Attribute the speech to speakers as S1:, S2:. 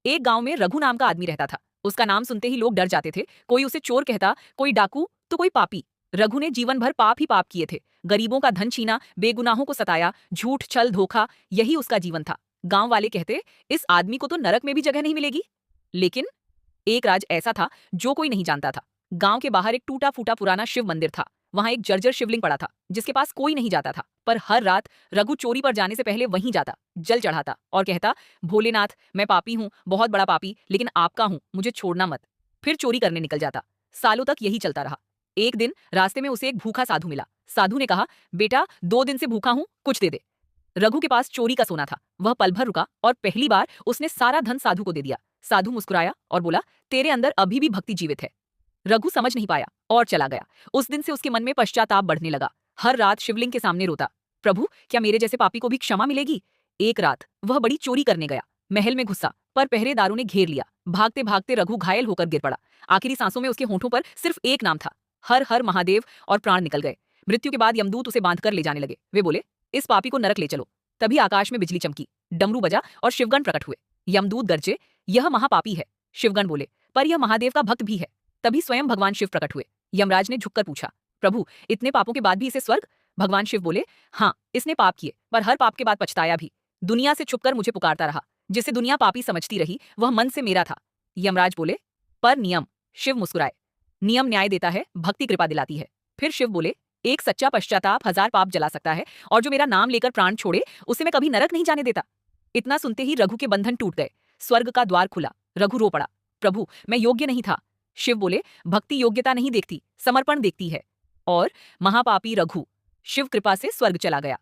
S1: एक गांव में रघु नाम का आदमी रहता था। उसका नाम सुनते ही लोग डर जाते थे। कोई उसे चोर कहता, कोई डाकू, तो कोई पापी। रघु ने जीवन भर पाप ही पाप किए थे। गरीबों का धन छीना, बेगुनाहों को सताया, झूठ छल धोखा, यही उसका जीवन था। गांव वाले कहते, इस आदमी को तो नरक में भी जगह नहीं मिलेगी। लेकिन एक राज ऐसा था जो कोई नहीं जानता था। गांव के बाहर एक टूटा फूटा पुराना शिव मंदिर था। वहां एक जर्जर शिवलिंग पड़ा था जिसके पास कोई नहीं जाता था। पर हर रात रघु चोरी पर जाने से पहले वहीं जाता, जल चढ़ाता और कहता, भोलेनाथ, मैं पापी हूँ, बहुत बड़ा पापी, लेकिन आपका हूँ, मुझे छोड़ना मत। फिर चोरी करने निकल जाता। सालों तक यही चलता रहा। एक दिन रास्ते में उसे एक भूखा साधु मिला। साधु ने कहा, बेटा, 2 दिन से भूखा हूँ, कुछ दे दे। रघु के पास चोरी का सोना था। वह पल भर रुका और पहली बार उसने सारा धन साधु को दे दिया। साधु मुस्कुराया और बोला, तेरे अंदर अभी भी भक्ति जीवित है। रघु समझ नहीं पाया और चला गया। उस दिन से उसके मन में पश्चाताप बढ़ने लगा। हर रात शिवलिंग के सामने रोता, प्रभु, क्या मेरे जैसे पापी को भी क्षमा मिलेगी? एक रात वह बड़ी चोरी करने गया। महल में घुसा, पर पहरेदारों ने घेर लिया। भागते भागते रघु घायल होकर गिर पड़ा। आखिरी सांसों में उसके होठों पर सिर्फ एक नाम था, हर हर महादेव, और प्राण निकल गए। मृत्यु के बाद यमदूत उसे बांधकर ले जाने लगे। वे बोले, इस पापी को नरक ले चलो। तभी आकाश में बिजली चमकी, डमरू बजा और शिवगण प्रकट हुए। यमदूत गरजे, यह महापापी है। शिवगण बोले, पर यह महादेव का भक्त भी है। तभी स्वयं भगवान शिव प्रकट हुए। यमराज ने झुककर पूछा, प्रभु, इतने पापों के बाद भी इसे स्वर्ग? भगवान शिव बोले, हाँ, इसने पाप किए, पर हर पाप के बाद पछताया भी। दुनिया से छुपकर मुझे पुकारता रहा। जिसे दुनिया पापी समझती रही, वह मन से मेरा था। यमराज बोले, पर नियम? शिव मुस्कुराए, नियम न्याय देता है, भक्ति कृपा दिलाती है। फिर शिव बोले, एक सच्चा पश्चाताप 1000 पाप जला सकता है, और जो मेरा नाम लेकर प्राण छोड़े, उसे मैं कभी नरक नहीं जाने देता। इतना सुनते ही रघु के बंधन टूट गए। स्वर्ग का द्वार खुला। रघु रो पड़ा, प्रभु, मैं योग्य नहीं था। शिव बोले, भक्ति योग्यता नहीं देखती, समर्पण देखती है। और महापापी रघु शिव कृपा से स्वर्ग चला गया।